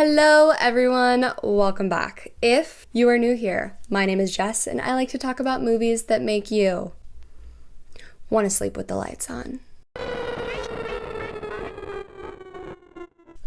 Hello everyone, welcome back. If you are new here, my name is Jess and I like to talk about movies that make you want to sleep with the lights on.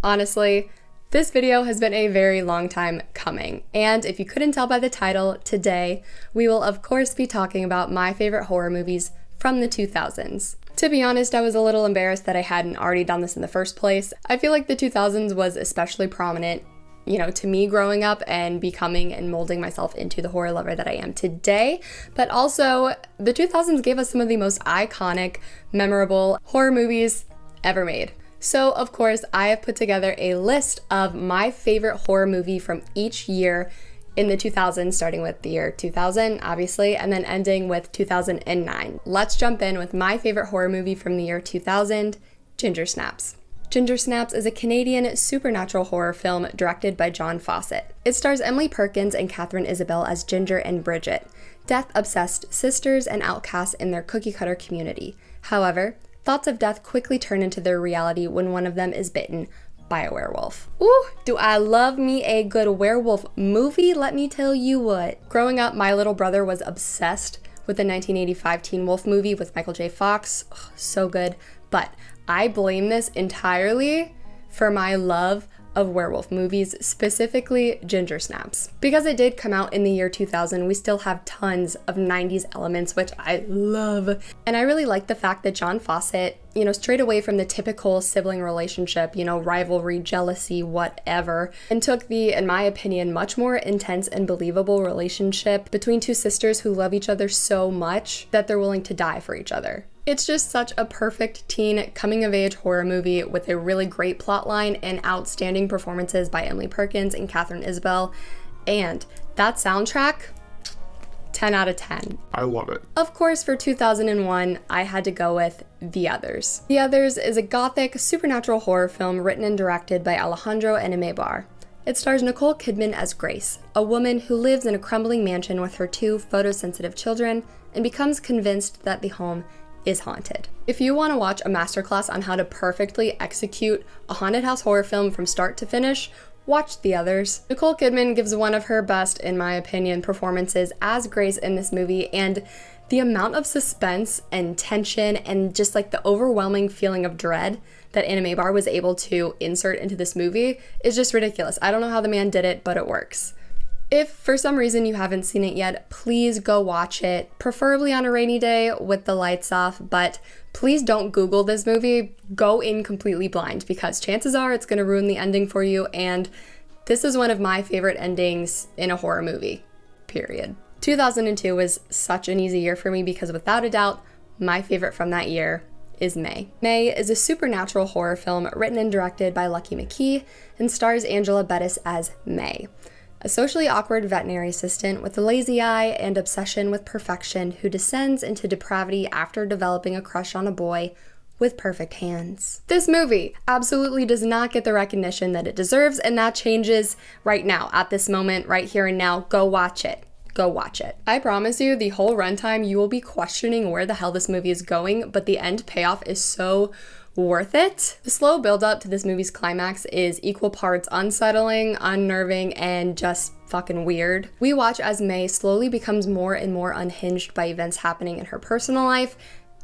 Honestly, this video has been a very long time coming, and if you couldn't tell by the title, today we will of course be talking about my favorite horror movies from the 2000s. To be honest, I was a little embarrassed that I hadn't already done this in the first place. I feel like the 2000s was especially prominent, to me growing up and becoming and molding myself into the horror lover that I am today. But also, the 2000s gave us some of the most iconic, memorable horror movies ever made. So, of course, I have put together a list of my favorite horror movie from each year in the 2000s, starting with the year 2000, obviously, and then ending with 2009. Let's jump in with my favorite horror movie from the year 2000, Ginger Snaps. Ginger Snaps is a Canadian supernatural horror film directed by John Fawcett. It stars Emily Perkins and Catherine Isabelle as Ginger and Bridget, death-obsessed sisters and outcasts in their cookie-cutter community. However, thoughts of death quickly turn into their reality when one of them is bitten by a werewolf. Ooh, do I love me a good werewolf movie? Let me tell you what. Growing up, my little brother was obsessed with the 1985 Teen Wolf movie with Michael J. Fox. Oh, so good. But I blame this entirely for my love of werewolf movies, specifically Ginger Snaps. Because it did come out in the year 2000, we still have tons of 90s elements, which I love. And I really like the fact that John Fawcett, strayed away from the typical sibling relationship, rivalry, jealousy, whatever, and took the, in my opinion, much more intense and believable relationship between two sisters who love each other so much that they're willing to die for each other. It's just such a perfect teen coming-of-age horror movie with a really great plotline and outstanding performances by Emily Perkins and Catherine Isabelle. And that soundtrack, 10 out of 10. I love it. Of course, for 2001, I had to go with The Others. The Others is a gothic supernatural horror film written and directed by Alejandro Amenabar. It stars Nicole Kidman as Grace, a woman who lives in a crumbling mansion with her two photosensitive children and becomes convinced that the home is haunted. If you want to watch a masterclass on how to perfectly execute a haunted house horror film from start to finish, watch The Others. Nicole Kidman gives one of her best, in my opinion, performances as Grace in this movie, and the amount of suspense and tension and just like the overwhelming feeling of dread that Amenabar was able to insert into this movie is just ridiculous. I don't know how the man did it, but it works. If for some reason you haven't seen it yet, please go watch it, preferably on a rainy day with the lights off, but please don't Google this movie. Go in completely blind because chances are it's going to ruin the ending for you, and this is one of my favorite endings in a horror movie, period. 2002 was such an easy year for me because without a doubt, my favorite from that year is May. May is a supernatural horror film written and directed by Lucky McKee and stars Angela Bettis as May, a socially awkward veterinary assistant with a lazy eye and obsession with perfection who descends into depravity after developing a crush on a boy with perfect hands. This movie absolutely does not get the recognition that it deserves, and that changes right now, at this moment, right here and now. Go watch it. Go watch it. I promise you, the whole runtime, you will be questioning where the hell this movie is going, but the end payoff is so worth it. The slow build up to this movie's climax is equal parts unsettling, unnerving, and just fucking weird. We watch as May slowly becomes more and more unhinged by events happening in her personal life,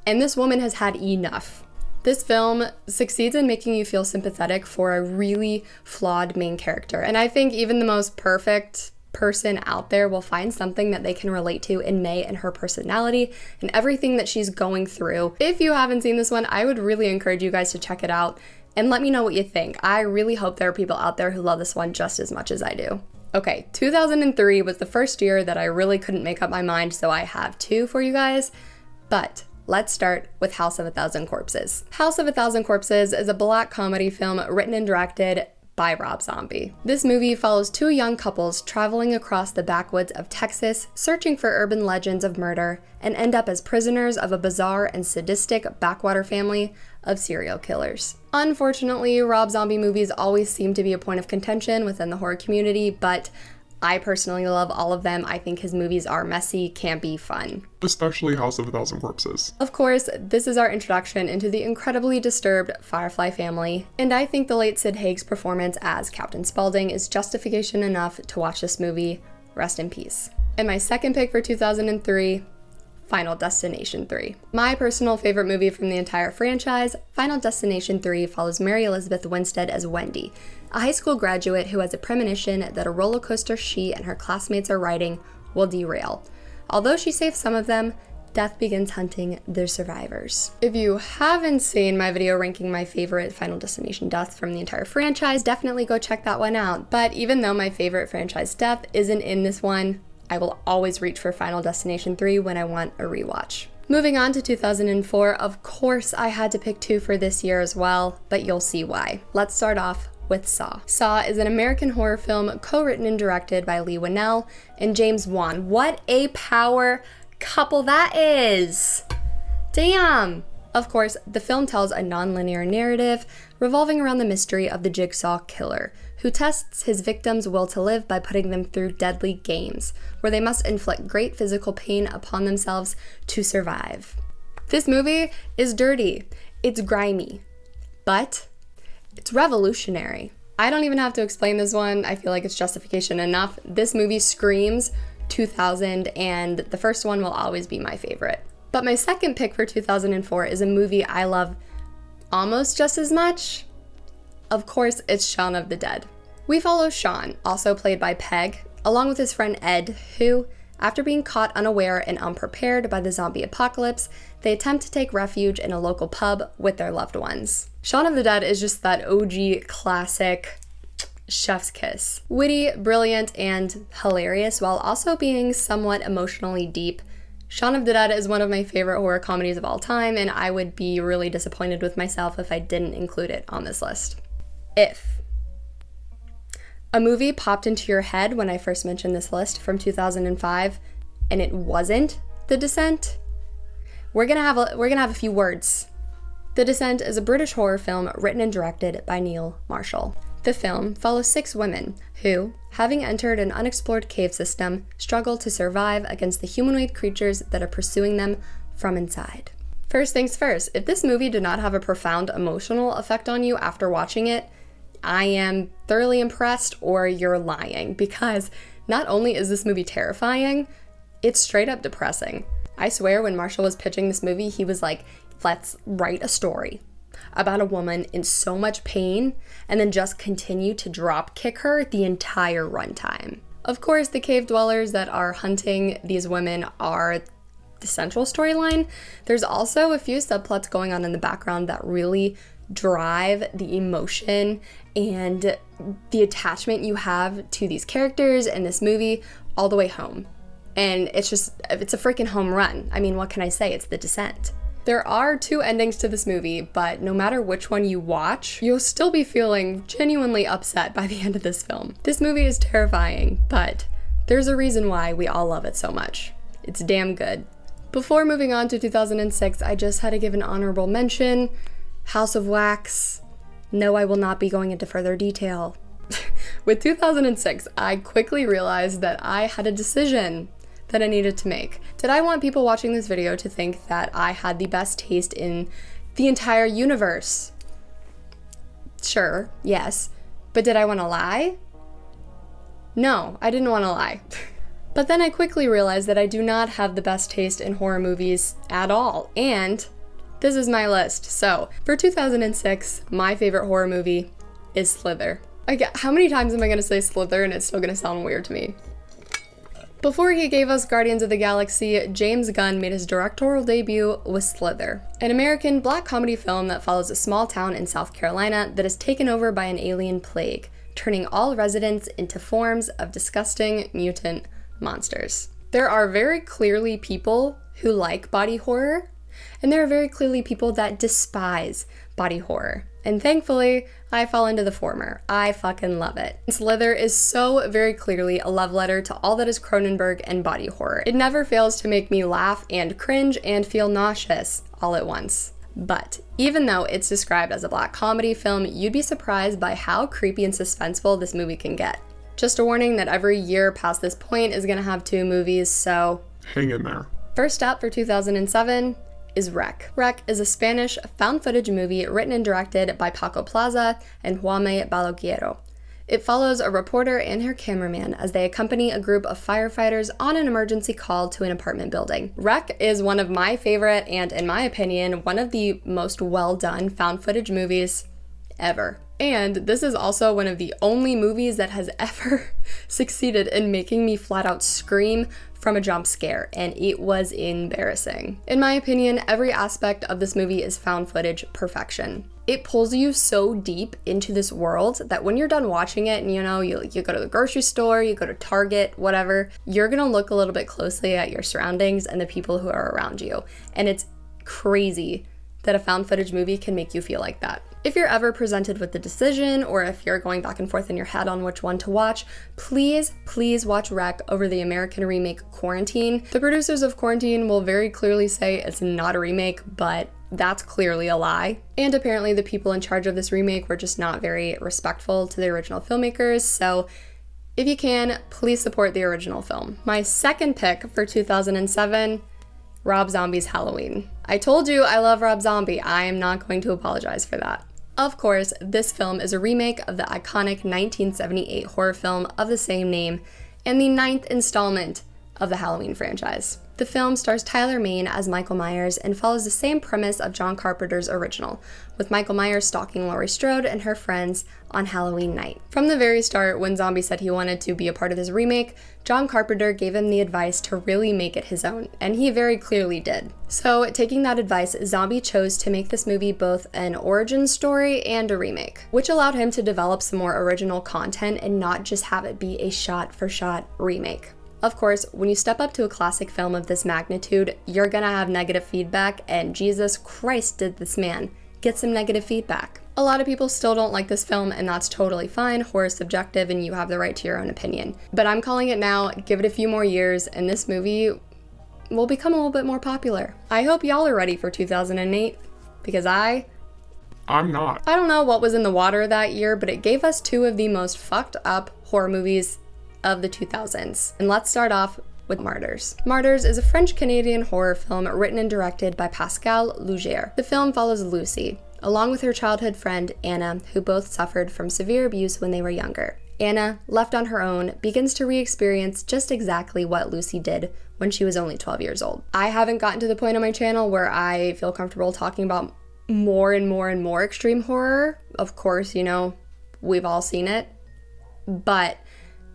and this woman has had enough. This film succeeds in making you feel sympathetic for a really flawed main character, and I think even the most perfect person out there will find something that they can relate to in May and her personality and everything that she's going through. If you haven't seen this one, I would really encourage you guys to check it out and let me know what you think. I really hope there are people out there who love this one just as much as I do. Okay, 2003 was the first year that I really couldn't make up my mind, so I have two for you guys, but let's start with House of a Thousand Corpses. House of a Thousand Corpses is a black comedy film written and directed by Rob Zombie. This movie follows two young couples traveling across the backwoods of Texas, searching for urban legends of murder, and end up as prisoners of a bizarre and sadistic backwater family of serial killers. Unfortunately, Rob Zombie movies always seem to be a point of contention within the horror community, but I personally love all of them. I think his movies are messy, campy, fun. Especially House of a Thousand Corpses. Of course, this is our introduction into the incredibly disturbed Firefly family, and I think the late Sid Haig's performance as Captain Spaulding is justification enough to watch this movie. Rest in peace. And my second pick for 2003, Final Destination 3. My personal favorite movie from the entire franchise, Final Destination 3 follows Mary Elizabeth Winstead as Wendy, a high school graduate who has a premonition that a roller coaster she and her classmates are riding will derail. Although she saves some of them, death begins hunting their survivors. If you haven't seen my video ranking my favorite Final Destination deaths from the entire franchise, definitely go check that one out. But even though my favorite franchise death isn't in this one, I will always reach for Final Destination 3 when I want a rewatch. Moving on to 2004, of course I had to pick two for this year as well, but you'll see why. Let's start off with Saw. Saw is an American horror film co-written and directed by Leigh Whannell and James Wan. What a power couple that is! Damn! Of course, the film tells a non-linear narrative revolving around the mystery of the Jigsaw Killer, who tests his victims' will to live by putting them through deadly games, where they must inflict great physical pain upon themselves to survive. This movie is dirty, it's grimy, but it's revolutionary. I don't even have to explain this one, I feel like it's justification enough. This movie screams 2000, and the first one will always be my favorite. But my second pick for 2004 is a movie I love almost just as much. Of course, it's Shaun of the Dead. We follow Shaun, also played by Peg, along with his friend Ed, who, after being caught unaware and unprepared by the zombie apocalypse, they attempt to take refuge in a local pub with their loved ones. Shaun of the Dead is just that OG classic chef's kiss. Witty, brilliant, and hilarious, while also being somewhat emotionally deep. Shaun of the Dead is one of my favorite horror comedies of all time, and I would be really disappointed with myself if I didn't include it on this list. If a movie popped into your head when I first mentioned this list from 2005, and it wasn't The Descent, we're gonna have a few words. The Descent is a British horror film written and directed by Neil Marshall. The film follows 6 women who, having entered an unexplored cave system, struggle to survive against the humanoid creatures that are pursuing them from inside. First things first, if this movie did not have a profound emotional effect on you after watching it, I am thoroughly impressed, or you're lying, because not only is this movie terrifying, it's straight up depressing. I swear when Marshall was pitching this movie, he was like, let's write a story about a woman in so much pain and then just continue to drop kick her the entire runtime. Of course, the cave dwellers that are hunting these women are the central storyline. There's also a few subplots going on in the background that really drive the emotion and the attachment you have to these characters in this movie all the way home. And it's a freaking home run. I mean, what can I say? It's The Descent. There are 2 endings to this movie, but no matter which one you watch, you'll still be feeling genuinely upset by the end of this film. This movie is terrifying, but there's a reason why we all love it so much. It's damn good. Before moving on to 2006, I just had to give an honorable mention. House of Wax. No, I will not be going into further detail. With 2006, I quickly realized that I had a decision that I needed to make. Did I want people watching this video to think that I had the best taste in the entire universe? Sure, yes. But did I want to lie? No, I didn't want to lie. But then I quickly realized that I do not have the best taste in horror movies at all, and this is my list. So, for 2006, my favorite horror movie is Slither. How many times am I going to say Slither and it's still going to sound weird to me? Before he gave us Guardians of the Galaxy, James Gunn made his directorial debut with Slither, an American black comedy film that follows a small town in South Carolina that is taken over by an alien plague, turning all residents into forms of disgusting mutant monsters. There are very clearly people who like body horror, and there are very clearly people that despise body horror. And thankfully, I fall into the former. I fucking love it. Slither is so very clearly a love letter to all that is Cronenberg and body horror. It never fails to make me laugh and cringe and feel nauseous all at once. But even though it's described as a black comedy film, you'd be surprised by how creepy and suspenseful this movie can get. Just a warning that every year past this point is gonna have 2 movies, so Hang in there. first up for 2007 is Rec. Rec is a Spanish found footage movie written and directed by Paco Plaza and Juanme Balaguero. It follows a reporter and her cameraman as they accompany a group of firefighters on an emergency call to an apartment building. Rec is one of my favorite and, in my opinion, one of the most well-done found footage movies ever. And this is also one of the only movies that has ever succeeded in making me flat out scream from a jump scare, and it was embarrassing. In my opinion, every aspect of this movie is found footage perfection. It pulls you so deep into this world that when you're done watching it and you go to the grocery store, you go to Target, whatever, you're gonna look a little bit closely at your surroundings and the people who are around you. And it's crazy that a found footage movie can make you feel like that. If you're ever presented with the decision, or if you're going back and forth in your head on which one to watch, please watch Rec over the American remake Quarantine. The producers of Quarantine will very clearly say it's not a remake, but that's clearly a lie. And apparently the people in charge of this remake were just not very respectful to the original filmmakers, so if you can, please support the original film. My second pick for 2007, Rob Zombie's Halloween. I told you I love Rob Zombie. I am not going to apologize for that. Of course, this film is a remake of the iconic 1978 horror film of the same name and the 9th installment of the Halloween franchise. The film stars Tyler Mane as Michael Myers and follows the same premise of John Carpenter's original, with Michael Myers stalking Laurie Strode and her friends on Halloween night. From the very start, when Zombie said he wanted to be a part of this remake, John Carpenter gave him the advice to really make it his own, and he very clearly did. So, taking that advice, Zombie chose to make this movie both an origin story and a remake, which allowed him to develop some more original content and not just have it be a shot-for-shot remake. Of course, when you step up to a classic film of this magnitude, you're gonna have negative feedback, and Jesus Christ did this man get some negative feedback. A lot of people still don't like this film, and that's totally fine. Horror is subjective, and you have the right to your own opinion. But I'm calling it now, give it a few more years, and this movie will become a little bit more popular. I hope y'all are ready for 2008, because I'm not. I don't know what was in the water that year, but it gave us 2 of the most fucked up horror movies of the 2000s. And let's start off with Martyrs. Martyrs is a French-Canadian horror film written and directed by Pascal Laugier. The film follows Lucy, along with her childhood friend Anna, who both suffered from severe abuse when they were younger. Anna, left on her own, begins to re-experience just exactly what Lucy did when she was only 12 years old. I haven't gotten to the point on my channel where I feel comfortable talking about more and more extreme horror. Of course, we've all seen it, but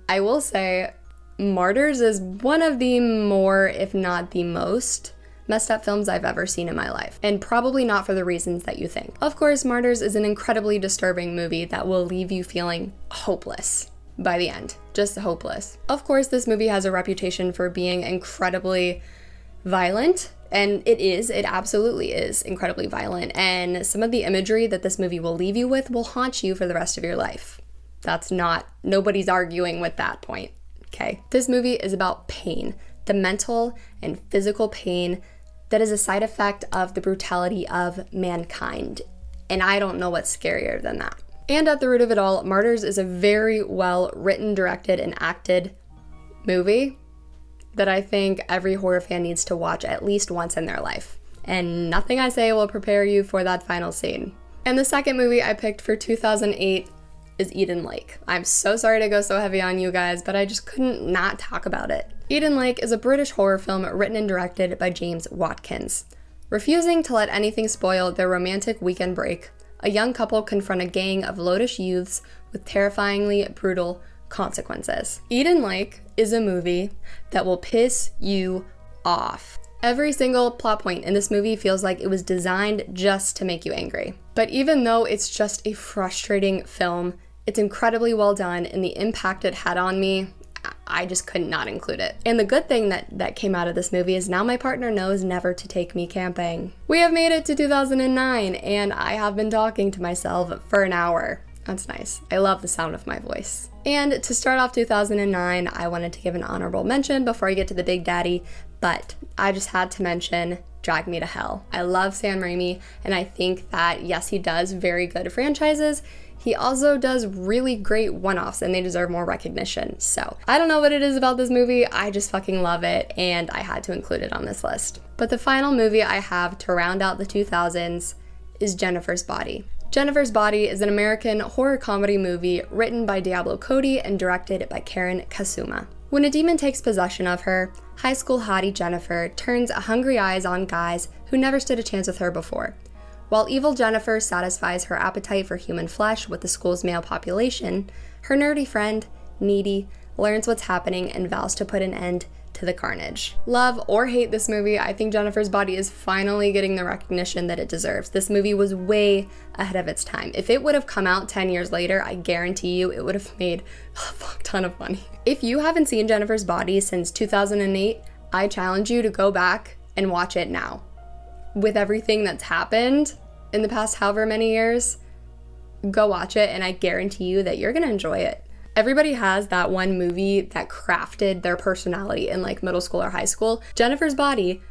I will say Martyrs is one of the more, if not the most, messed up films I've ever seen in my life, and probably not for the reasons that you think. Of course, Martyrs is an incredibly disturbing movie that will leave you feeling hopeless by the end, just hopeless. Of course, this movie has a reputation for being incredibly violent, and it absolutely is incredibly violent, and some of the imagery that this movie will leave you with will haunt you for the rest of your life. Nobody's arguing with that point, okay? This movie is about pain, the mental and physical pain that is a side effect of the brutality of mankind. And I don't know what's scarier than that. And at the root of it all, Martyrs is a very well written, directed, and acted movie that I think every horror fan needs to watch at least once in their life. And nothing I say will prepare you for that final scene. And the second movie I picked for 2008 is Eden Lake. I'm so sorry to go so heavy on you guys, but I just couldn't not talk about it. Eden Lake is a British horror film written and directed by James Watkins. Refusing to let anything spoil their romantic weekend break, a young couple confront a gang of loutish youths with terrifyingly brutal consequences. Eden Lake is a movie that will piss you off. Every single plot point in this movie feels like it was designed just to make you angry. But even though it's just a frustrating film, it's incredibly well done, and the impact it had on me, I just could not include it. And the good thing that came out of this movie is now my partner knows never to take me camping. We have made it to 2009, and I have been talking to myself for an hour. That's nice. I love the sound of my voice. And to start off 2009, I wanted to give an honorable mention before I get to the Big Daddy, but I just had to mention Drag Me to Hell. I love Sam Raimi, and I think that, yes, he does very good franchises. He also does really great one-offs and they deserve more recognition. So I don't know what it is about this movie, I just fucking love it and I had to include it on this list. But the final movie I have to round out the 2000s is Jennifer's Body. Jennifer's Body is an American horror comedy movie written by Diablo Cody and directed by Karen Kasuma. When a demon takes possession of her, high school hottie Jennifer turns hungry eyes on guys who never stood a chance with her before. While evil Jennifer satisfies her appetite for human flesh with the school's male population, her nerdy friend, Needy, learns what's happening and vows to put an end to the carnage. Love or hate this movie, I think Jennifer's Body is finally getting the recognition that it deserves. This movie was way ahead of its time. If it would have come out 10 years later, I guarantee you it would have made a fuck ton of money. If you haven't seen Jennifer's Body since 2008, I challenge you to go back and watch it now. With everything that's happened in the past however many years, go watch it and I guarantee you that you're gonna enjoy it. Everybody has that one movie that crafted their personality in like middle school or high school. Jennifer's Body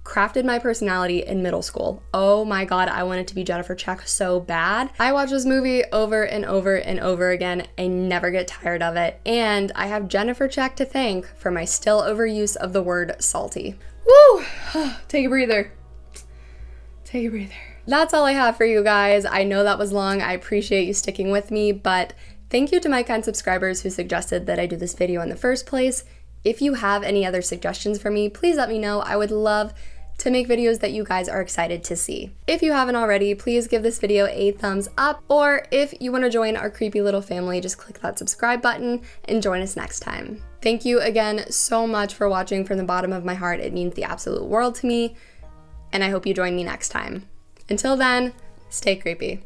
crafted my personality in middle school. Oh my god, I wanted to be Jennifer Check so bad. I watch this movie over and over and over again. I never get tired of it. And I have Jennifer Check to thank for my still overuse of the word salty. Woo! Take a breather. Take a breather. That's all I have for you guys. I know that was long. I appreciate you sticking with me, but thank you to my kind subscribers who suggested that I do this video in the first place. If you have any other suggestions for me, please let me know. I would love to make videos that you guys are excited to see. If you haven't already, please give this video a thumbs up, or if you want to join our creepy little family, just click that subscribe button and join us next time. Thank you again so much for watching from the bottom of my heart. It means the absolute world to me, and I hope you join me next time. Until then, stay creepy.